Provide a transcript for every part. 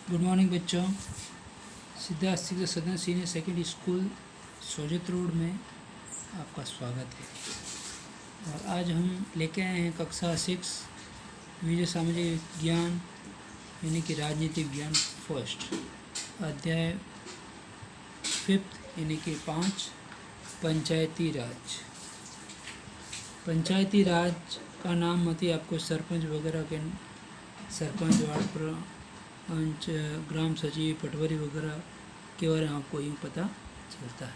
Good morning बच्चों। सिद्धार्थ शिक्षा सदन senior secondary school Sojat road में आपका स्वागत है। और आज हम लेके आए हैं कक्षा 6 विजय सामाजिक विज्ञान यानी कि राजनीतिक विज्ञान फर्स्ट अध्याय 5 यानी कि 5 पंचायती राज। पंचायती राज का नाम होती है आपको सरपंच वगैरह के, सरपंच, वार्ड पंच, ग्राम सचिव, पटवारी वगैरह के बारे में आपको यूँ पता चलता है।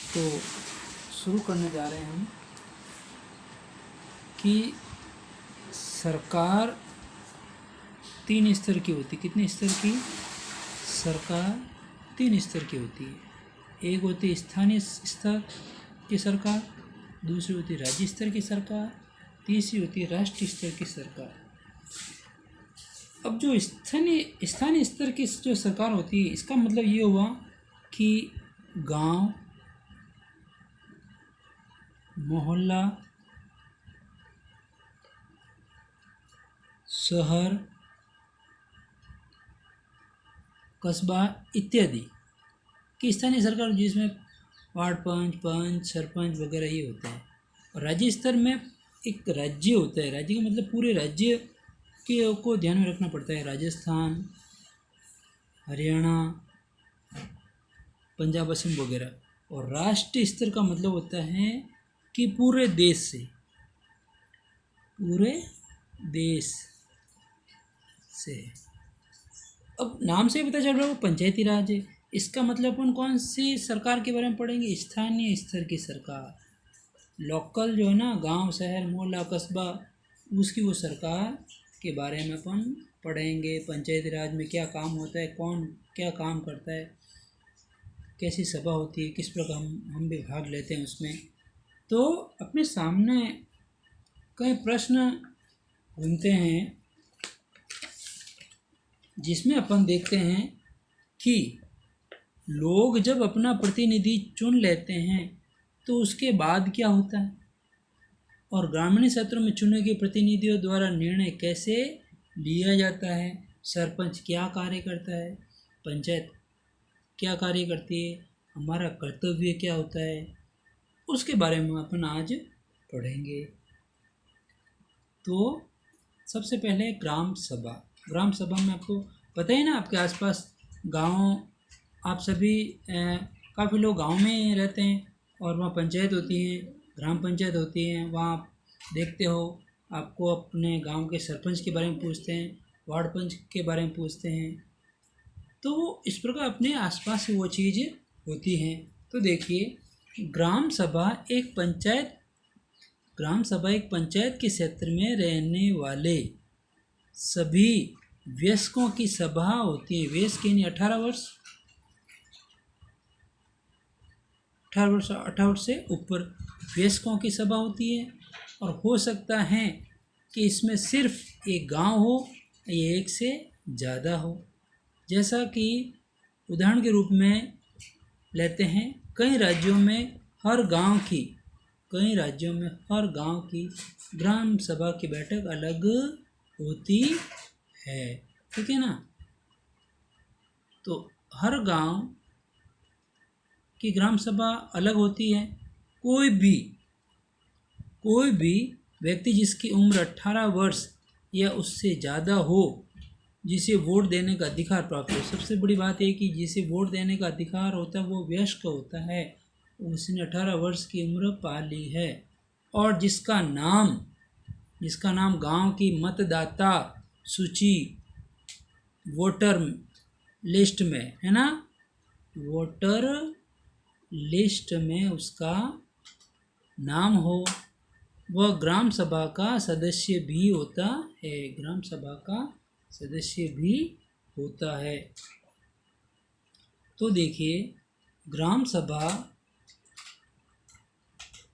तो शुरू करने जा रहे हैं हम कि सरकार 3 स्तर की होती। कितने स्तर की? सरकार 3 स्तर की होती है। एक होती स्थानीय स्तर की सरकार, दूसरी होती राज्य स्तर की सरकार, तीसरी होती है राष्ट्रीय स्तर की सरकार। अब जो स्थानीय स्तर की जो सरकार होती है, इसका मतलब ये हुआ कि गांव, मोहल्ला, शहर, कस्बा इत्यादि की स्थानीय सरकार, जिसमें वार्ड पंच, सरपंच वगैरह ये होते हैं। और राज्य स्तर में एक राज्य होता है। राज्य का मतलब पूरे राज्य को ध्यान में रखना पड़ता है। राजस्थान, हरियाणा, पंजाब, असम वगैरह। और राष्ट्रीय स्तर का मतलब होता है कि पूरे देश से। अब नाम से पता चल रहा है वो पंचायती राज है। इसका मतलब अपन कौन सी सरकार के बारे में पढ़ेंगे? स्थानीय स्तर की सरकार। लोकल जो है ना, गांव, शहर, मोहल्ला, कस्बा, उसकी वो सरकार के बारे में अपन पढ़ेंगे। पंचायती राज में क्या काम होता है, कौन क्या काम करता है, कैसी सभा होती है, किस प्रकार हम भी भाग लेते हैं उसमें। तो अपने सामने कई प्रश्न घूमते हैं जिसमें अपन देखते हैं कि लोग जब अपना प्रतिनिधि चुन लेते हैं तो उसके बाद क्या होता है, और ग्रामीण क्षेत्रों में चुने गए प्रतिनिधियों द्वारा निर्णय कैसे लिया जाता है, सरपंच क्या कार्य करता है, पंचायत क्या कार्य करती है, हमारा कर्तव्य क्या होता है, उसके बारे में अपन आज पढ़ेंगे। तो सबसे पहले ग्राम सभा। ग्राम सभा में आपको पता है ना, आपके आसपास गांव, आप सभी काफ़ी लोग गांव में रहते हैं और वहाँ पंचायत होती है, ग्राम पंचायत होती है। वहाँ आप देखते हो, आपको अपने गांव के सरपंच के बारे में पूछते हैं, वार्ड पंच के बारे में पूछते हैं। तो इस प्रकार अपने आसपास वो चीज़ होती हैं। तो देखिए, ग्राम सभा एक पंचायत के क्षेत्र में रहने वाले सभी वयस्कों की सभा होती है। वयस्क यानी 18 वर्ष से ऊपर वयस्कों की सभा होती है। और हो सकता है कि इसमें सिर्फ एक गांव हो या एक से ज़्यादा हो। जैसा कि उदाहरण के रूप में लेते हैं, कई राज्यों में हर गांव की ग्राम सभा की बैठक अलग होती है। ठीक है ना? तो हर गांव की ग्राम सभा अलग होती है। कोई भी व्यक्ति जिसकी उम्र 18 वर्ष या उससे ज़्यादा हो, जिसे वोट देने का अधिकार प्राप्त हो। सबसे बड़ी बात है कि जिसे वोट देने का अधिकार होता है वो वयस्क होता है, उसने 18 वर्ष की उम्र पा ली है। और जिसका नाम गांव की मतदाता सूची, वोटर लिस्ट में है ना, वोटर लिस्ट में उसका नाम हो, वह ग्राम सभा का सदस्य भी होता है। तो देखिए, ग्राम सभा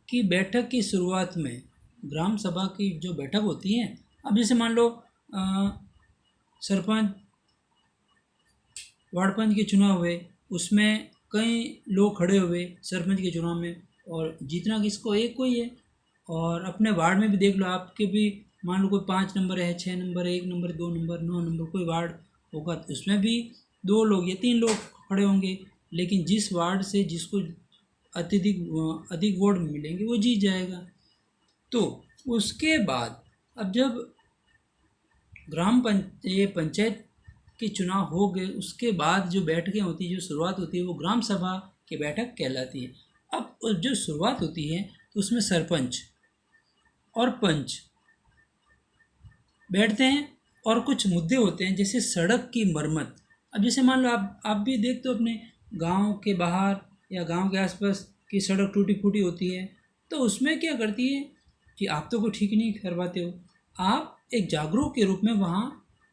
की बैठक की शुरुआत में, ग्राम सभा की जो बैठक होती है, अब जैसे मान लो सरपंच, वार्ड पंच के चुनाव हुए, उसमें कई लोग खड़े हुए सरपंच के चुनाव में, और जीतना किसको? एक को ही है। और अपने वार्ड में भी देख लो, आपके भी मान लो कोई 5 नंबर है, 6 नंबर है, 1 नंबर, 2 नंबर, 9 नंबर, कोई वार्ड होगा तो उसमें भी 2 लोग या 3 लोग खड़े होंगे, लेकिन जिस वार्ड से जिसको अत्यधिक अधिक वोट मिलेंगे वो जीत जाएगा। तो उसके बाद अब जब ये पंचायत के चुनाव हो गए, उसके बाद जो बैठकें होती है, जो शुरुआत होती है, वो ग्राम सभा की बैठक कहलाती है। अब जो शुरुआत होती है तो उसमें सरपंच और पंच बैठते हैं और कुछ मुद्दे होते हैं जैसे सड़क की मरम्मत। अब जैसे मान लो आप भी देखते हो अपने गांव के बाहर या गांव के आसपास की सड़क टूटी फूटी होती है, तो उसमें क्या करती है कि आप तो कोई ठीक नहीं करवाते हो, आप एक जागरूक के रूप में वहाँ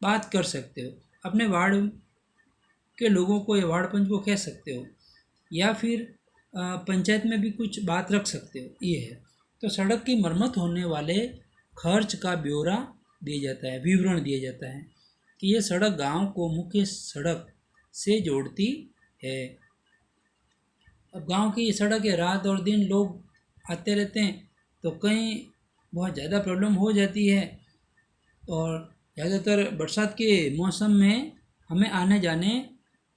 बात कर सकते हो, अपने वार्ड के लोगों को या वार्ड पंच को कह सकते हो, या फिर पंचायत में भी कुछ बात रख सकते हो। ये है तो सड़क की मरम्मत होने वाले खर्च का ब्यौरा दिया जाता है, विवरण दिया जाता है कि ये सड़क गांव को मुख्य सड़क से जोड़ती है। अब गांव की ये सड़क है, रात और दिन लोग आते रहते हैं तो कहीं बहुत ज़्यादा प्रॉब्लम हो जाती है, और ज़्यादातर बरसात के मौसम में हमें आने जाने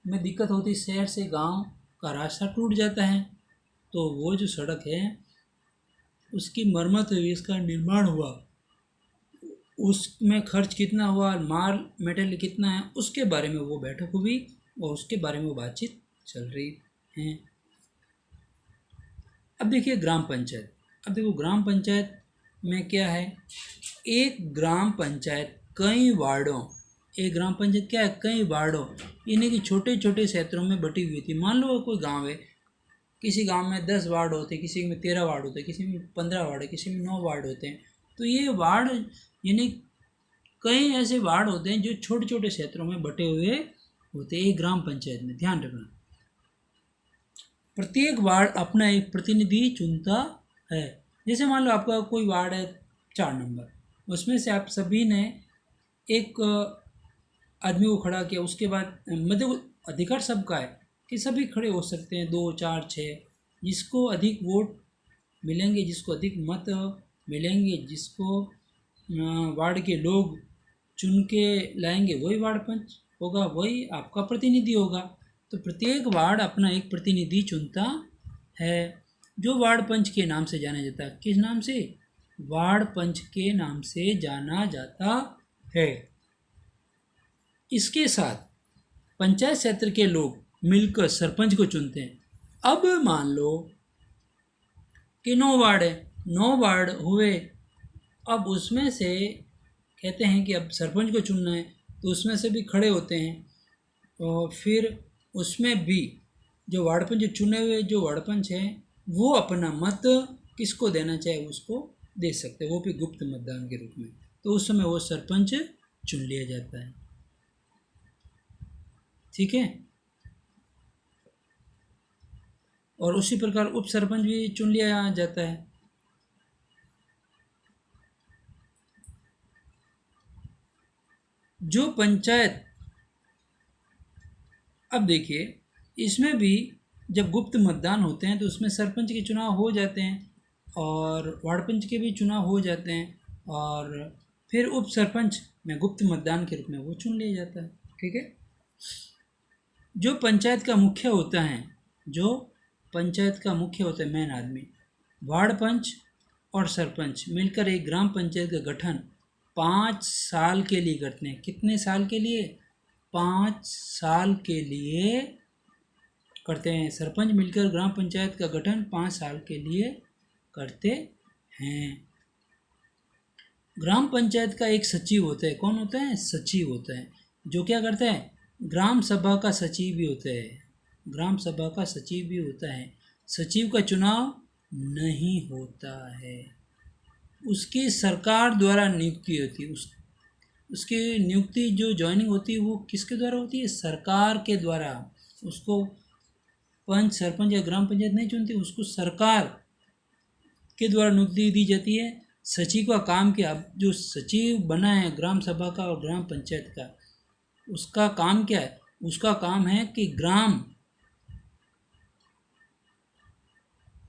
में दिक्कत होती है, शहर से गांव का रास्ता टूट जाता है। तो वो जो सड़क है उसकी मरम्मत हुई, इसका निर्माण हुआ, उसमें खर्च कितना हुआ, माल मटेरियल कितना है, उसके बारे में वो बैठक हुई और उसके बारे में वो बातचीत चल रही है। अब देखिए ग्राम पंचायत। अब देखो ग्राम पंचायत में क्या है, एक ग्राम पंचायत कई वार्डों एक ग्राम पंचायत क्या है, कई वार्डों यानी कि छोटे छोटे क्षेत्रों में बटी हुई थी। मान लो कोई गांव है, किसी गांव में 10 वार्ड होते हैं, किसी में 13 वार्ड होते हैं, किसी में 15 वार्ड है, किसी में 9 वार्ड होते हैं। तो ये वार्ड यानी कई ऐसे वार्ड होते हैं जो छोटे छोटे क्षेत्रों में बटे हुए होते हैं एक ग्राम पंचायत में। ध्यान रखना, प्रत्येक वार्ड अपना एक प्रतिनिधि चुनता है। जैसे मान लो आपका कोई वार्ड है 4 नंबर, उसमें से आप सभी ने एक आदमी को खड़ा किया, उसके बाद मतलब अधिकार सबका है कि सभी खड़े हो सकते हैं, 2 4 6, जिसको अधिक वोट मिलेंगे, जिसको अधिक मत मिलेंगे, जिसको वार्ड के लोग चुन के लाएंगे, वही वार्ड पंच होगा, वही आपका प्रतिनिधि होगा। तो प्रत्येक वार्ड अपना एक प्रतिनिधि चुनता है जो वार्ड पंच के नाम से जाना जाता है। किस नाम से? वार्ड पंच के नाम से जाना जाता है। इसके साथ पंचायत क्षेत्र के लोग मिलकर सरपंच को चुनते हैं। अब मान लो कि 9 वार्ड है, 9 वार्ड हुए, अब उसमें से कहते हैं कि अब सरपंच को चुनना है, तो उसमें से भी खड़े होते हैं और फिर उसमें भी जो वार्ड पंच चुने हुए जो वार्ड पंच हैं वो अपना मत किसको देना चाहे उसको दे सकते हैं, वो भी गुप्त मतदान के रूप में। तो उस समय वो सरपंच चुन लिया जाता है। ठीक है, और उसी प्रकार उप सरपंच भी चुन लिया जाता है। जो पंचायत, अब देखिए इसमें भी जब गुप्त मतदान होते हैं तो उसमें सरपंच के चुनाव हो जाते हैं और वार्ड पंच के भी चुनाव हो जाते हैं, और फिर उप सरपंच में गुप्त मतदान के रूप में वो चुन लिया जाता है। ठीक है, जो पंचायत का मुख्य होता है, जो पंचायत का मुख्य होता है, मेन आदमी, वार्ड पंच और सरपंच मिलकर एक ग्राम पंचायत का गठन 5 साल के लिए करते हैं। कितने साल के लिए? 5 साल के लिए करते हैं। सरपंच मिलकर ग्राम पंचायत का गठन 5 साल के लिए करते हैं। ग्राम पंचायत का एक सचिव होता है। कौन होता है? सचिव होता है, जो क्या करता है? ग्राम सभा का सचिव भी होता है। ग्राम सभा का सचिव भी होता है। सचिव का चुनाव नहीं होता है, उसकी सरकार द्वारा नियुक्ति होती है। उसकी नियुक्ति जो ज्वाइनिंग होती है वो किसके द्वारा होती है? सरकार के द्वारा। उसको पंच, सरपंच या ग्राम पंचायत नहीं चुनती, उसको सरकार के द्वारा नियुक्ति दी जाती है। सचिव का काम क्या? अब जो सचिव बना है ग्राम सभा का और ग्राम पंचायत का, उसका काम क्या है? उसका काम है कि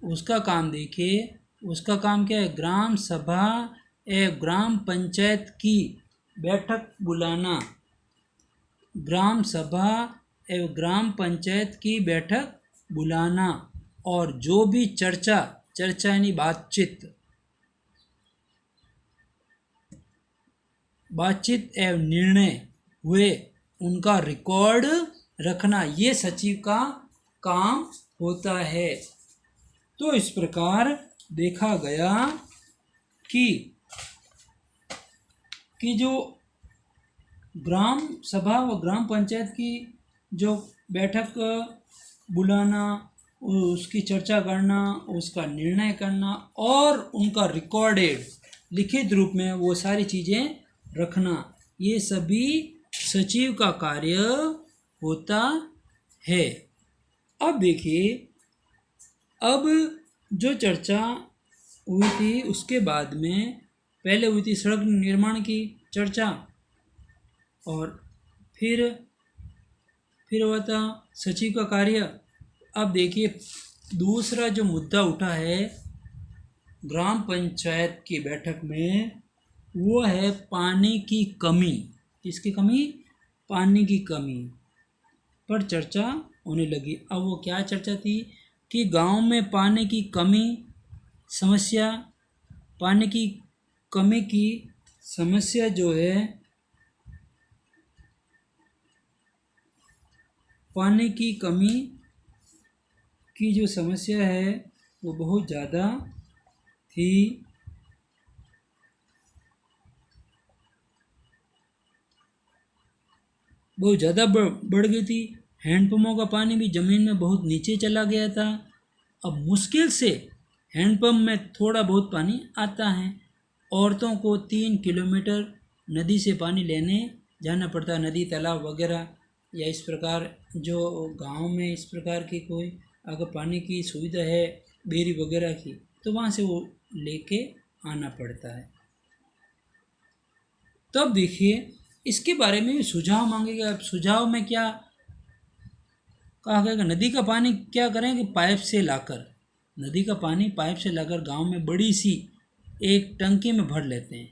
उसका काम देखिए, उसका काम क्या है? ग्राम सभा एवं ग्राम पंचायत की बैठक बुलाना, ग्राम सभा एवं ग्राम पंचायत की बैठक बुलाना और जो भी चर्चा यानी बातचीत एवं निर्णय हुए उनका रिकॉर्ड रखना, ये सचिव का काम होता है। तो इस प्रकार देखा गया कि जो ग्राम सभा व ग्राम पंचायत की जो बैठक बुलाना, उसकी चर्चा करना, उसका निर्णय करना और उनका रिकॉर्डेड लिखित रूप में वो सारी चीज़ें रखना, ये सभी सचिव का कार्य होता है। अब देखिए, अब जो चर्चा हुई थी उसके बाद में पहले हुई थी सड़क निर्माण की चर्चा और फिर हुआ था सचिव का कार्य। अब देखिए, दूसरा जो मुद्दा उठा है ग्राम पंचायत की बैठक में, वो है पानी की कमी। किसकी कमी? पानी की कमी पर चर्चा होने लगी। अब वो क्या चर्चा थी कि गांव में पानी की कमी समस्या, पानी की कमी की समस्या जो है, पानी की कमी की जो समस्या है वो बहुत ज़्यादा थी। बहुत ज़्यादा बढ़ गई थी। हैंडपम्पों का पानी भी ज़मीन में बहुत नीचे चला गया था। अब मुश्किल से हैंडपम्प में थोड़ा बहुत पानी आता है। औरतों को 3 किलोमीटर नदी से पानी लेने जाना पड़ता है, नदी तालाब वगैरह, या इस प्रकार जो गांव में इस प्रकार की कोई अगर पानी की सुविधा है बेरी वगैरह की, तो वहाँ से वो लेके आना पड़ता है। तब देखिए, इसके बारे में सुझाव मांगेगा। अब सुझाव में क्या कहा गया? नदी का पानी क्या करें कि पाइप से लाकर, नदी का पानी पाइप से लाकर गांव में बड़ी सी एक टंकी में भर लेते हैं,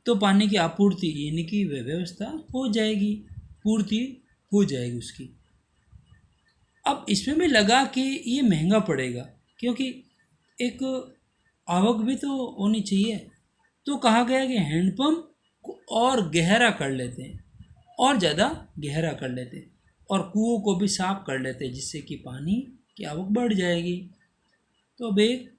तो पानी की आपूर्ति यानी कि व्यवस्था हो जाएगी, पूर्ति हो जाएगी उसकी। अब इसमें भी लगा कि ये महंगा पड़ेगा, क्योंकि एक आवक भी तो होनी चाहिए। तो कहा गया कि हैंडपम्प को और गहरा कर लेते हैं, और ज़्यादा गहरा कर लेते हैं, और कुओं को भी साफ कर लेते हैं, जिससे कि पानी की आवक बढ़ जाएगी। तो अब एक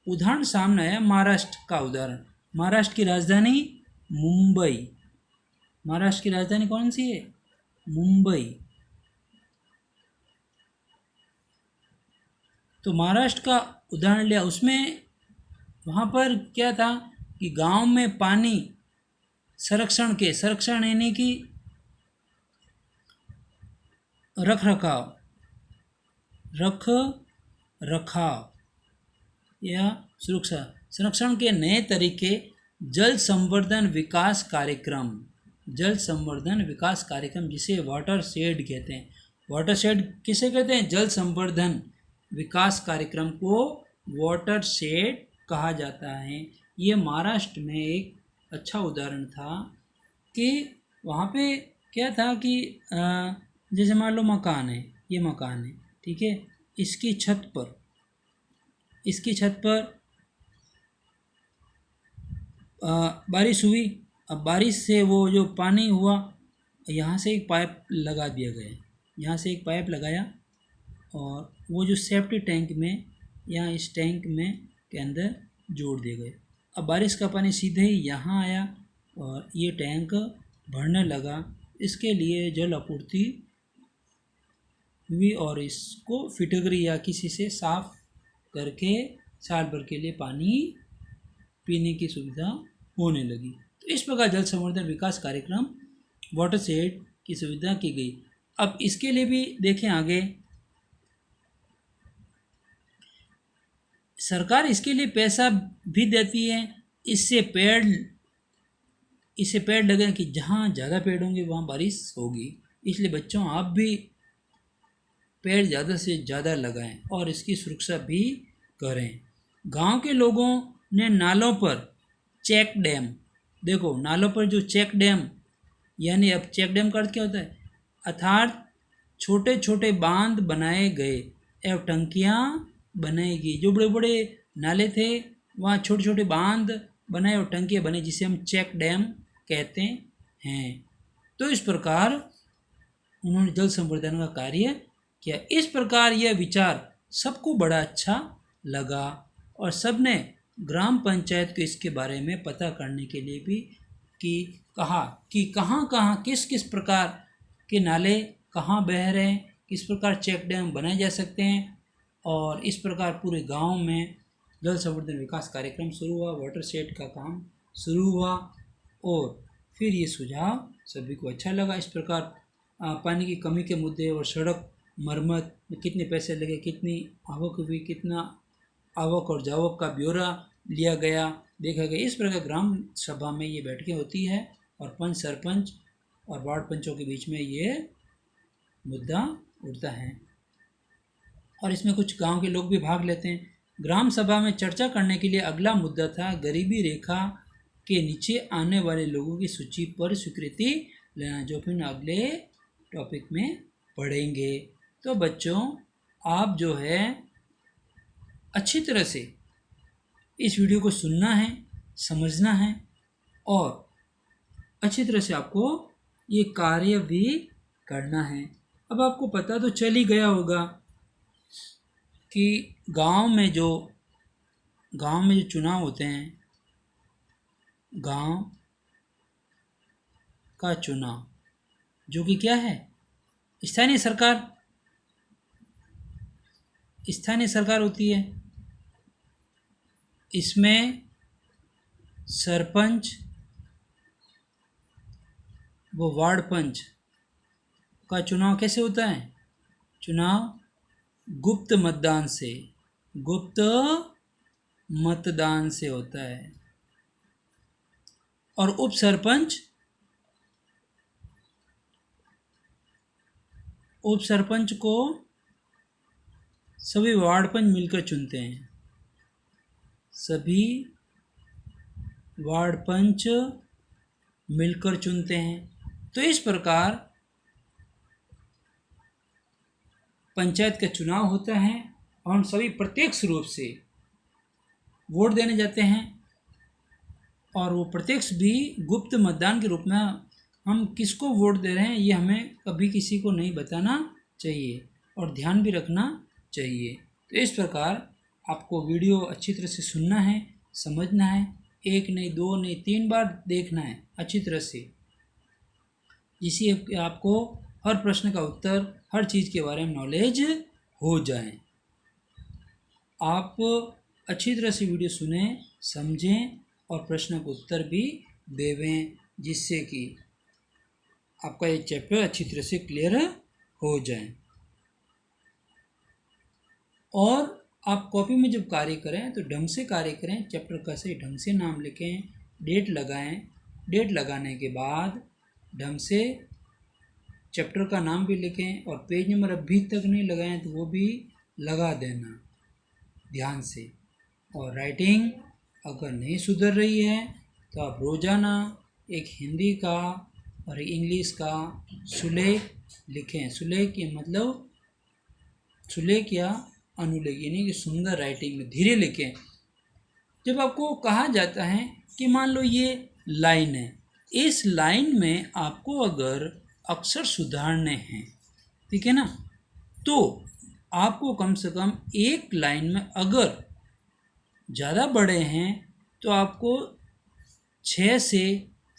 उदाहरण सामने आया, महाराष्ट्र का उदाहरण। महाराष्ट्र की राजधानी मुंबई। महाराष्ट्र की राजधानी कौन सी है? मुंबई। तो महाराष्ट्र का उदाहरण लिया, उसमें वहाँ पर क्या था कि गांव में पानी संरक्षण यानी कि रख रखाव या सुरक्षा संरक्षण के नए तरीके, जल संवर्धन विकास कार्यक्रम, जिसे वाटर शेड कहते हैं। वाटर शेड किसे कहते हैं? जल संवर्धन विकास कार्यक्रम को वाटर शेड कहा जाता है। ये महाराष्ट्र में एक अच्छा उदाहरण था कि वहाँ पे क्या था कि जैसे मान लो मकान है, ये मकान है, ठीक है, इसकी छत पर बारिश हुई। अब बारिश से वो जो पानी हुआ, यहाँ से एक पाइप लगा दिया गया, यहाँ से एक पाइप लगाया और वो जो सेफ्टी टैंक में या इस टैंक में के अंदर जोड़ दिए गए। अब बारिश का पानी सीधे ही यहाँ आया और ये टैंक भरने लगा। इसके लिए जल आपूर्ति हुई और इसको फिटकरी या किसी से साफ करके साल भर के लिए पानी पीने की सुविधा होने लगी। तो इस प्रकार जल संवर्धन विकास कार्यक्रम वाटर शेड की सुविधा की गई। अब इसके लिए भी देखें आगे, सरकार इसके लिए पैसा भी देती है। इससे पेड़ लगे कि जहाँ ज़्यादा पेड़ होंगे वहाँ बारिश होगी। इसलिए बच्चों, आप भी पेड़ ज़्यादा से ज़्यादा लगाएं और इसकी सुरक्षा भी करें। गांव के लोगों ने नालों पर चेक डैम, देखो नालों पर जो चेक डैम यानी अब चेक डैम का अर्थ क्या होता है, अर्थात छोटे छोटे बांध बनाए गए एवं टंकियाँ बनाई गई। जो बड़े बड़े नाले थे वहाँ छोटे छोटे बांध बनाए और टंकियाँ बने, जिसे हम चेक डैम कहते हैं। तो इस प्रकार उन्होंने जल संवर्धन का कार्य किया। इस प्रकार यह विचार सबको बड़ा अच्छा लगा और सबने ग्राम पंचायत को इसके बारे में पता करने के लिए भी कहा कि कहाँ कहाँ किस किस प्रकार के नाले कहाँ बह रहे हैं, किस प्रकार चेक डैम बनाए जा सकते हैं। और इस प्रकार पूरे गांव में जल संवर्धन विकास कार्यक्रम शुरू हुआ, वाटर शेड का काम शुरू हुआ और फिर ये सुझाव सभी को अच्छा लगा। इस प्रकार पानी की कमी के मुद्दे और सड़क मरम्मत में कितने पैसे लगे, कितनी आवक हुई, कितना आवक और जावक का ब्यौरा लिया गया, देखा गया। इस प्रकार ग्राम सभा में ये बैठकें होती है और पंच, सरपंच और वार्ड पंचों के बीच में ये मुद्दा उठता है और इसमें कुछ गांव के लोग भी भाग लेते हैं। ग्राम सभा में चर्चा करने के लिए अगला मुद्दा था गरीबी रेखा के नीचे आने वाले लोगों की सूची पर स्वीकृति लेना, जो फिर अगले टॉपिक में पढ़ेंगे। तो बच्चों, आप जो है अच्छी तरह से इस वीडियो को सुनना है, समझना है और अच्छी तरह से आपको ये कार्य भी करना है। अब आपको पता तो चल ही गया होगा कि गांव में जो चुनाव होते हैं, गांव का चुनाव जो कि क्या है, स्थानीय सरकार होती है। इसमें सरपंच व वार्ड पंच का चुनाव कैसे होता है? चुनाव गुप्त मतदान से होता है। और उप सरपंच को सभी वार्ड पंच मिलकर चुनते हैं। सभी वार्ड पंच मिलकर चुनते हैं। तो इस प्रकार पंचायत का चुनाव होता है और हम सभी प्रत्यक्ष रूप से वोट देने जाते हैं और वो प्रत्यक्ष भी गुप्त मतदान के रूप में हम किसको वोट दे रहे हैं ये हमें कभी किसी को नहीं बताना चाहिए और ध्यान भी रखना चाहिए। तो इस प्रकार आपको वीडियो अच्छी तरह से सुनना है, समझना है, 1 नहीं 2 नहीं 3 बार देखना है अच्छी तरह से, जिससे आपको हर प्रश्न का उत्तर, हर चीज़ के बारे में नॉलेज हो जाए। आप अच्छी तरह से वीडियो सुने, समझें और प्रश्न का उत्तर भी देवें, जिससे कि आपका ये चैप्टर अच्छी तरह से क्लियर हो जाए। और आप कॉपी में जब कार्य करें तो ढंग से कार्य करें, चैप्टर का सही ढंग से नाम लिखें, डेट लगाएं। डेट लगाने के बाद ढंग से चैप्टर का नाम भी लिखें और पेज नंबर अभी तक नहीं लगाएं तो वो भी लगा देना ध्यान से। और राइटिंग अगर नहीं सुधर रही है तो आप रोज़ाना एक हिंदी का और एक इंग्लिश का सुलेख लिखें। सुलेख ये मतलब सुलेख या अनुलेख, यानी कि सुंदर राइटिंग में धीरे लिखें। जब आपको कहा जाता है कि मान लो ये लाइन है, इस लाइन में आपको अगर अक्षर सुधारने हैं, ठीक है ना, तो आपको कम से कम एक लाइन में अगर ज़्यादा बड़े हैं तो आपको 6 से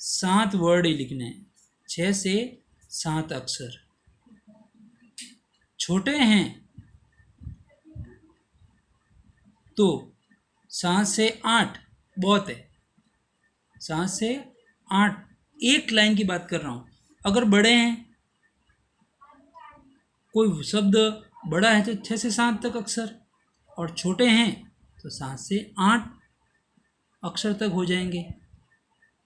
7 वर्ड ही लिखने हैं, 6 से 7 अक्षर। छोटे हैं तो 7 से 8 बहुत है, 7 से 8 एक लाइन की बात कर रहा हूँ। अगर बड़े हैं, कोई शब्द बड़ा है तो 6 से 7 तक अक्षर, और छोटे हैं तो 7 से 8 अक्षर तक हो जाएंगे,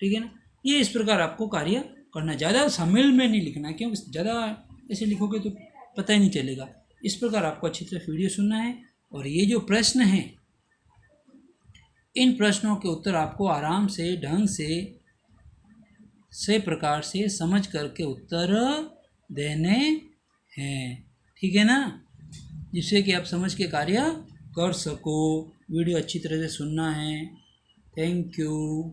ठीक है ना। ये इस प्रकार आपको कार्य करना, ज़्यादा शामिल में नहीं लिखना, क्योंकि ज़्यादा ऐसे लिखोगे तो पता ही नहीं चलेगा। इस प्रकार आपको अच्छी तरह वीडियो सुनना है और ये जो प्रश्न हैं, इन प्रश्नों के उत्तर आपको आराम से ढंग से सही प्रकार से समझ करके उत्तर देने हैं। ठीक है ना, जिससे कि आप समझ के कार्य कर सको। वीडियो अच्छी तरह से सुनना है। Thank you.